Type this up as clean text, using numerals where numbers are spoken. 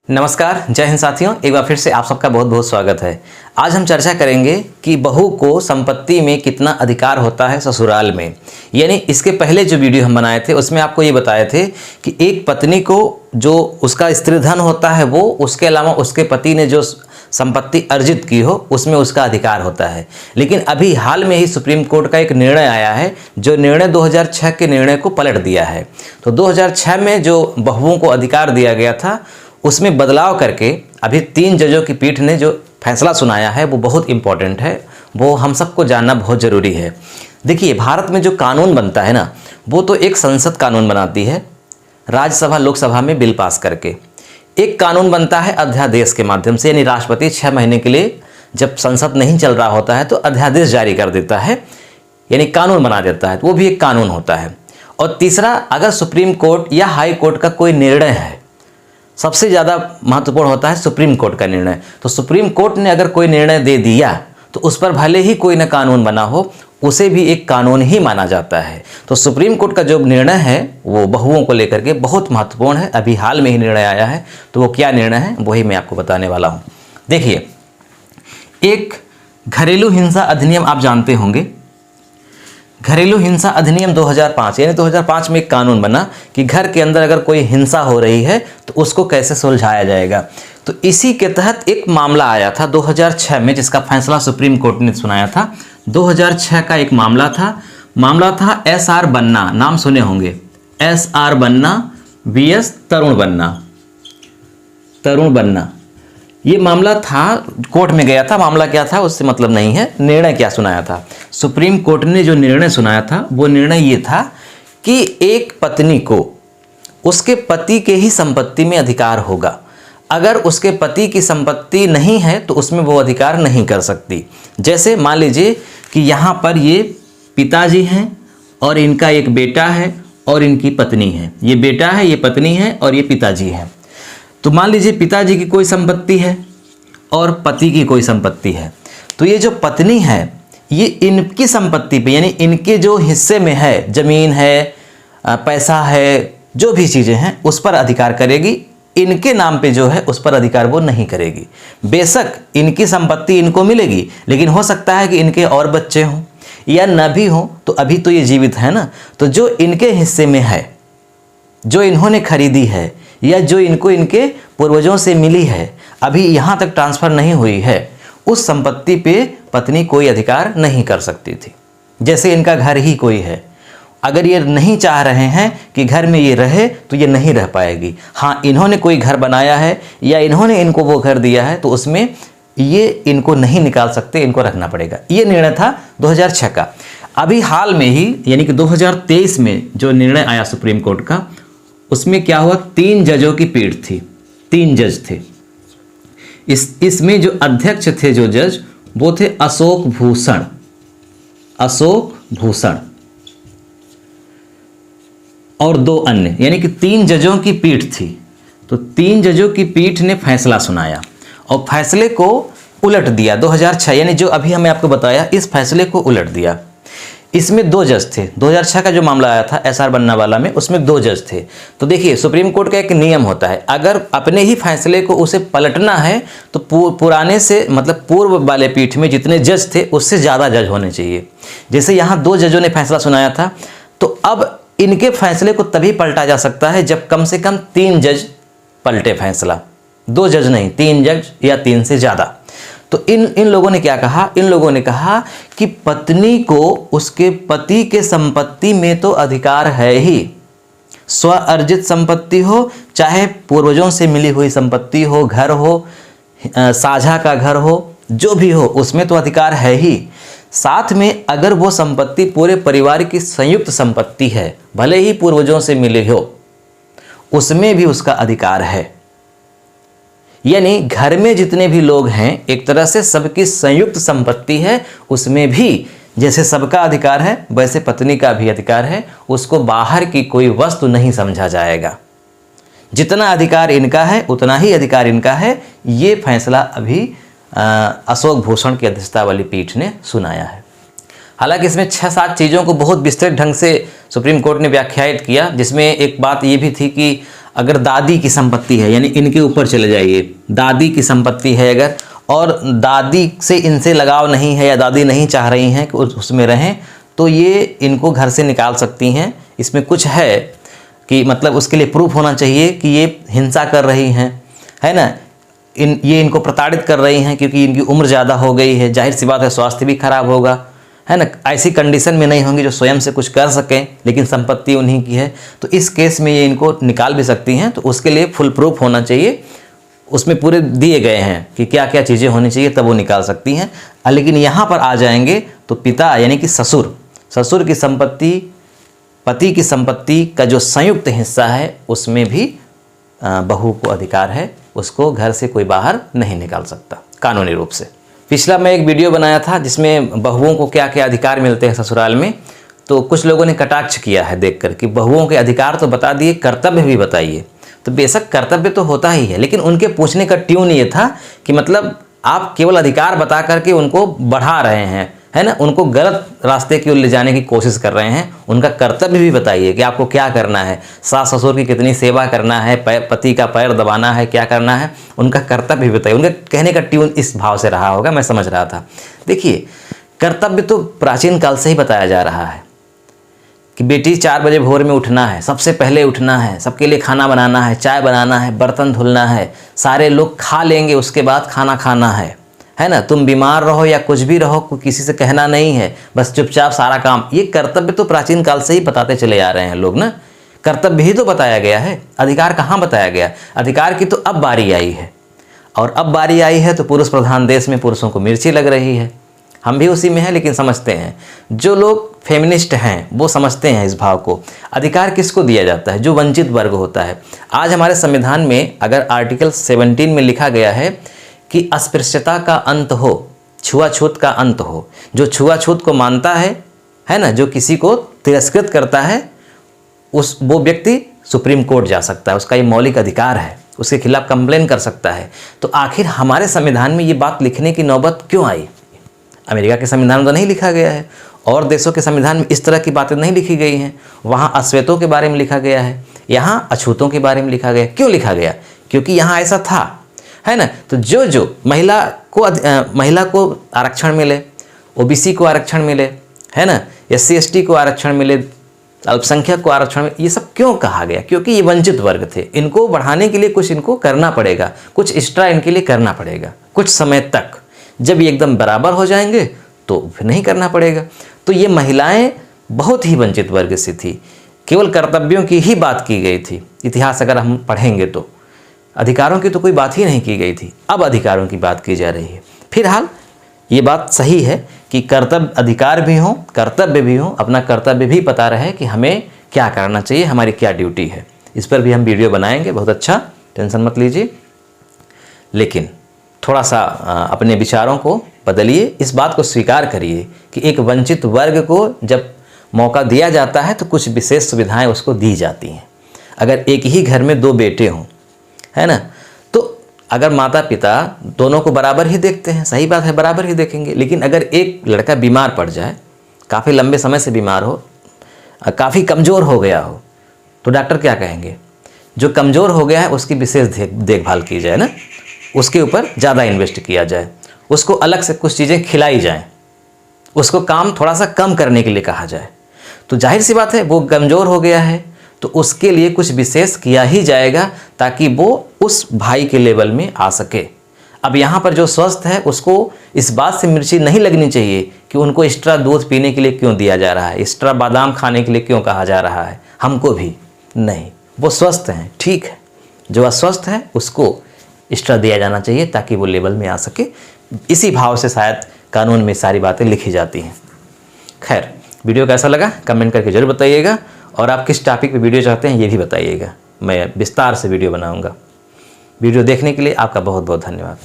नमस्कार, जय हिंद साथियों। एक बार फिर से आप सबका बहुत बहुत स्वागत है। आज हम चर्चा करेंगे कि बहू को संपत्ति में कितना अधिकार होता है ससुराल में। यानी इसके पहले जो वीडियो हम बनाए थे उसमें आपको ये बताए थे कि एक पत्नी को जो उसका स्त्री धन होता है वो, उसके अलावा उसके पति ने जो संपत्ति अर्जित की हो उसमें उसका अधिकार होता है। लेकिन अभी हाल में ही सुप्रीम कोर्ट का एक निर्णय आया है जो निर्णय 2006 के निर्णय को पलट दिया है। तो 2006 में जो बहुओं को अधिकार दिया गया था उसमें बदलाव करके अभी 3 जजों की पीठ ने जो फैसला सुनाया है वो बहुत इम्पॉर्टेंट है, वो हम सबको जानना बहुत ज़रूरी है। देखिए, भारत में जो कानून बनता है ना, वो तो एक संसद कानून बनाती है, राज्यसभा लोकसभा में बिल पास करके। एक कानून बनता है अध्यादेश के माध्यम से, यानी राष्ट्रपति 6 महीने के लिए जब संसद नहीं चल रहा होता है तो अध्यादेश जारी कर देता है, यानी कानून बना देता है, तो वो भी एक कानून होता है। और तीसरा, अगर सुप्रीम कोर्ट या हाई कोर्ट का कोई निर्णय है, सबसे ज़्यादा महत्वपूर्ण होता है सुप्रीम कोर्ट का निर्णय। तो सुप्रीम कोर्ट ने अगर कोई निर्णय दे दिया तो उस पर भले ही कोई न कानून बना हो, उसे भी एक कानून ही माना जाता है। तो सुप्रीम कोर्ट का जो निर्णय है वो बहुओं को लेकर के बहुत महत्वपूर्ण है। अभी हाल में ही निर्णय आया है, तो वो क्या निर्णय है वही मैं आपको बताने वाला हूँ। देखिए, एक घरेलू हिंसा अधिनियम आप जानते होंगे। घरेलू हिंसा अधिनियम 2005, यानी 2005 में एक कानून बना कि घर के अंदर अगर कोई हिंसा हो रही है तो उसको कैसे सुलझाया जाएगा। तो इसी के तहत एक मामला आया था 2006 में, जिसका फैसला सुप्रीम कोर्ट ने सुनाया था। 2006 का एक मामला था एस.आर. बन्ना, नाम सुने होंगे, एस.आर. बन्ना वीएस तरुण बन्ना। ये मामला था, कोर्ट में गया था। मामला क्या था उससे मतलब नहीं है, निर्णय क्या सुनाया था। सुप्रीम कोर्ट ने जो निर्णय सुनाया था वो निर्णय ये था कि एक पत्नी को उसके पति के ही संपत्ति में अधिकार होगा। अगर उसके पति की संपत्ति नहीं है तो उसमें वो अधिकार नहीं कर सकती। जैसे मान लीजिए कि यहाँ पर ये पिताजी हैं और इनका एक बेटा है और इनकी पत्नी है। ये बेटा है, ये पत्नी है और ये पिताजी है। तो मान लीजिए पिताजी की कोई संपत्ति है और पति की कोई संपत्ति है, तो ये जो पत्नी है ये इनकी संपत्ति पे, यानी इनके जो हिस्से में है, जमीन है, पैसा है, जो भी चीज़ें हैं उस पर अधिकार करेगी। इनके नाम पे जो है उस पर अधिकार वो नहीं करेगी। बेशक इनकी संपत्ति इनको मिलेगी, लेकिन हो सकता है कि इनके और बच्चे हों या न भी हों, तो अभी तो ये जीवित है ना, तो जो इनके हिस्से में है, जो इन्होंने खरीदी है या जो इनको इनके पूर्वजों से मिली है, अभी यहाँ तक ट्रांसफ़र नहीं हुई है, उस संपत्ति पे पत्नी कोई अधिकार नहीं कर सकती थी। जैसे इनका घर ही कोई है, अगर ये नहीं चाह रहे हैं कि घर में ये रहे तो ये नहीं रह पाएगी। हाँ, इन्होंने कोई घर बनाया है या इन्होंने इनको वो घर दिया है तो उसमें ये इनको नहीं निकाल सकते, इनको रखना पड़ेगा। ये निर्णय था 2006 का। अभी हाल में ही, यानी कि 2023 में जो निर्णय आया सुप्रीम कोर्ट का, उसमें क्या हुआ, 3 जजों की पीठ थी, 3 जज थे। इसमें जो अध्यक्ष थे, जो जज, वो थे अशोक भूषण और 2 अन्य, यानी कि 3 जजों की पीठ थी। तो 3 जजों की पीठ ने फैसला सुनाया और फैसले को उलट दिया 2006, यानी जो अभी हमें आपको बताया इस फैसले को उलट दिया। इसमें 2 जज थे। 2006 का जो मामला आया था एस.आर. बन्ना वाला में, उसमें 2 जज थे। तो देखिए, सुप्रीम कोर्ट का एक नियम होता है, अगर अपने ही फैसले को उसे पलटना है तो पुराने से, मतलब पूर्व वाले पीठ में जितने जज थे उससे ज़्यादा जज होने चाहिए। जैसे यहाँ 2 जजों ने फैसला सुनाया था, तो अब इनके फैसले को तभी पलटा जा सकता है जब कम से कम 3 जज पलटे फैसला। 2 जज नहीं, 3 जज या 3 से ज़्यादा। तो इन लोगों ने क्या कहा, इन लोगों ने कहा कि पत्नी को उसके पति के संपत्ति में तो अधिकार है ही, स्व अर्जित संपत्ति हो चाहे पूर्वजों से मिली हुई संपत्ति हो, घर हो, साझा का घर हो, जो भी हो, उसमें तो अधिकार है ही। साथ में अगर वो संपत्ति पूरे परिवार की संयुक्त संपत्ति है, भले ही पूर्वजों से मिली हो, उसमें भी उसका अधिकार है। यानी घर में जितने भी लोग हैं एक तरह से सबकी संयुक्त संपत्ति है, उसमें भी जैसे सबका अधिकार है वैसे पत्नी का भी अधिकार है। उसको बाहर की कोई वस्तु नहीं समझा जाएगा। जितना अधिकार इनका है उतना ही अधिकार इनका है। ये फैसला अभी अशोक भूषण की अध्यक्षता वाली पीठ ने सुनाया है। हालांकि इसमें 6-7 चीज़ों को बहुत विस्तृत ढंग से सुप्रीम कोर्ट ने व्याख्यायित किया, जिसमें एक बात ये भी थी कि अगर दादी की संपत्ति है, यानी इनके ऊपर चले जाइए, दादी की संपत्ति है अगर, और दादी से इनसे लगाव नहीं है या दादी नहीं चाह रही हैं कि उसमें रहें, तो ये इनको घर से निकाल सकती हैं। इसमें कुछ है कि मतलब उसके लिए प्रूफ होना चाहिए कि ये हिंसा कर रही हैं, है ना, ये इनको प्रताड़ित कर रही हैं क्योंकि इनकी उम्र ज़्यादा हो गई है, जाहिर सी बात है स्वास्थ्य भी खराब होगा, है ना, ऐसी कंडीशन में नहीं होंगी जो स्वयं से कुछ कर सकें, लेकिन संपत्ति उन्हीं की है, तो इस केस में ये इनको निकाल भी सकती हैं। तो उसके लिए फुल प्रूफ होना चाहिए, उसमें पूरे दिए गए हैं कि क्या क्या चीज़ें होनी चाहिए, तब वो निकाल सकती हैं। लेकिन यहाँ पर आ जाएंगे तो पिता यानी कि ससुर की संपत्ति, पति की संपत्ति का जो संयुक्त हिस्सा है उसमें भी बहू को अधिकार है, उसको घर से कोई बाहर नहीं निकाल सकता कानूनी रूप से। पिछला मैं एक वीडियो बनाया था जिसमें बहुओं को क्या क्या अधिकार मिलते हैं ससुराल में, तो कुछ लोगों ने कटाक्ष किया है देखकर कि बहुओं के अधिकार तो बता दिए, कर्तव्य भी बताइए। तो बेशक कर्तव्य तो होता ही है, लेकिन उनके पूछने का ट्यून ये था कि मतलब आप केवल अधिकार बता करके उनको बढ़ा रहे हैं, है ना, उनको गलत रास्ते की ओर ले जाने की कोशिश कर रहे हैं। उनका कर्तव्य भी बताइए कि आपको क्या करना है, सास ससुर की कितनी सेवा करना है, पति का पैर दबाना है, क्या करना है, उनका कर्तव्य भी बताइए। उनका कहने का ट्यून इस भाव से रहा होगा, मैं समझ रहा था। देखिए, कर्तव्य तो प्राचीन काल से ही बताया जा रहा है कि बेटी 4 बजे भोर में उठना है, सबसे पहले उठना है, सबके लिए खाना बनाना है, चाय बनाना है, बर्तन धुलना है, सारे लोग खा लेंगे उसके बाद खाना खाना है ना, तुम बीमार रहो या कुछ भी रहो, किसी से कहना नहीं है, बस चुपचाप सारा काम। ये कर्तव्य तो प्राचीन काल से ही बताते चले आ रहे हैं लोग ना, कर्तव्य ही तो बताया गया है, अधिकार कहाँ बताया गया। अधिकार की तो अब बारी आई है, और अब बारी आई है तो पुरुष प्रधान देश में पुरुषों को मिर्ची लग रही है। हम भी उसी में हैं, लेकिन समझते हैं, जो लोग फेमिनिस्ट हैं वो समझते हैं इस भाव को। अधिकार किसको दिया जाता है? जो वंचित वर्ग होता है। आज हमारे संविधान में अगर आर्टिकल 17 में लिखा गया है कि अस्पृश्यता का अंत हो, छुआछूत का अंत हो, जो छुआछूत को मानता है ना, जो किसी को तिरस्कृत करता है, वो व्यक्ति सुप्रीम कोर्ट जा सकता है, उसका ये मौलिक अधिकार है, उसके खिलाफ कंप्लेन कर सकता है। तो आखिर हमारे संविधान में ये बात लिखने की नौबत क्यों आई? अमेरिका के संविधान में तो नहीं लिखा गया है, और देशों के संविधान में इस तरह की बातें नहीं लिखी गई हैं। वहाँ अश्वेतों के बारे में लिखा गया है, यहाँ अछूतों के बारे में लिखा गया। क्यों लिखा गया? क्योंकि यहाँ ऐसा था, है ना। तो जो महिला को आरक्षण मिले, ओबीसी को आरक्षण मिले, है ना, SC ST को आरक्षण मिले, अल्पसंख्यक को आरक्षण मिले, ये सब क्यों कहा गया? क्योंकि ये वंचित वर्ग थे, इनको बढ़ाने के लिए कुछ इनको करना पड़ेगा, कुछ एक्स्ट्रा इनके लिए करना पड़ेगा कुछ समय तक। जब ये एकदम बराबर हो जाएंगे तो फिर नहीं करना पड़ेगा। तो ये महिलाएं बहुत ही वंचित वर्ग से थी, केवल कर्तव्यों की ही बात की गई थी। इतिहास अगर हम पढ़ेंगे तो अधिकारों की तो कोई बात ही नहीं की गई थी, अब अधिकारों की बात की जा रही है। फिलहाल ये बात सही है कि कर्तव्य, अधिकार भी हों, कर्तव्य भी हों, अपना कर्तव्य भी पता रहे कि हमें क्या करना चाहिए, हमारी क्या ड्यूटी है। इस पर भी हम वीडियो बनाएंगे, बहुत अच्छा, टेंशन मत लीजिए। लेकिन थोड़ा सा अपने विचारों को बदलिए, इस बात को स्वीकार करिए कि एक वंचित वर्ग को जब मौका दिया जाता है तो कुछ विशेष सुविधाएं उसको दी जाती हैं। अगर एक ही घर में 2 बेटे हों, है ना, तो अगर माता पिता दोनों को बराबर ही देखते हैं, सही बात है, बराबर ही देखेंगे। लेकिन अगर एक लड़का बीमार पड़ जाए, काफ़ी लंबे समय से बीमार हो, काफ़ी कमज़ोर हो गया हो, तो डॉक्टर क्या कहेंगे? जो कमज़ोर हो गया है उसकी विशेष देखभाल की जाए ना, उसके ऊपर ज़्यादा इन्वेस्ट किया जाए, उसको अलग से कुछ चीज़ें खिलाई जाएं, उसको काम थोड़ा सा कम करने के लिए कहा जाए। तो जाहिर सी बात है, वो कमज़ोर हो गया है तो उसके लिए कुछ विशेष किया ही जाएगा ताकि वो उस भाई के लेवल में आ सके। अब यहाँ पर जो स्वस्थ है उसको इस बात से मिर्ची नहीं लगनी चाहिए कि उनको एक्स्ट्रा दूध पीने के लिए क्यों दिया जा रहा है, एक्स्ट्रा बादाम खाने के लिए क्यों कहा जा रहा है, हमको भी नहीं। वो स्वस्थ हैं, ठीक है, जो अस्वस्थ है उसको एक्स्ट्रा दिया जाना चाहिए ताकि वो लेवल में आ सके। इसी भाव से शायद कानून में सारी बातें लिखी जाती हैं। खैर, वीडियो कैसा लगा कमेंट करके जरूर बताइएगा, और आप किस टॉपिक पे वीडियो चाहते हैं ये भी बताइएगा, मैं विस्तार से वीडियो बनाऊंगा। वीडियो देखने के लिए आपका बहुत बहुत धन्यवाद।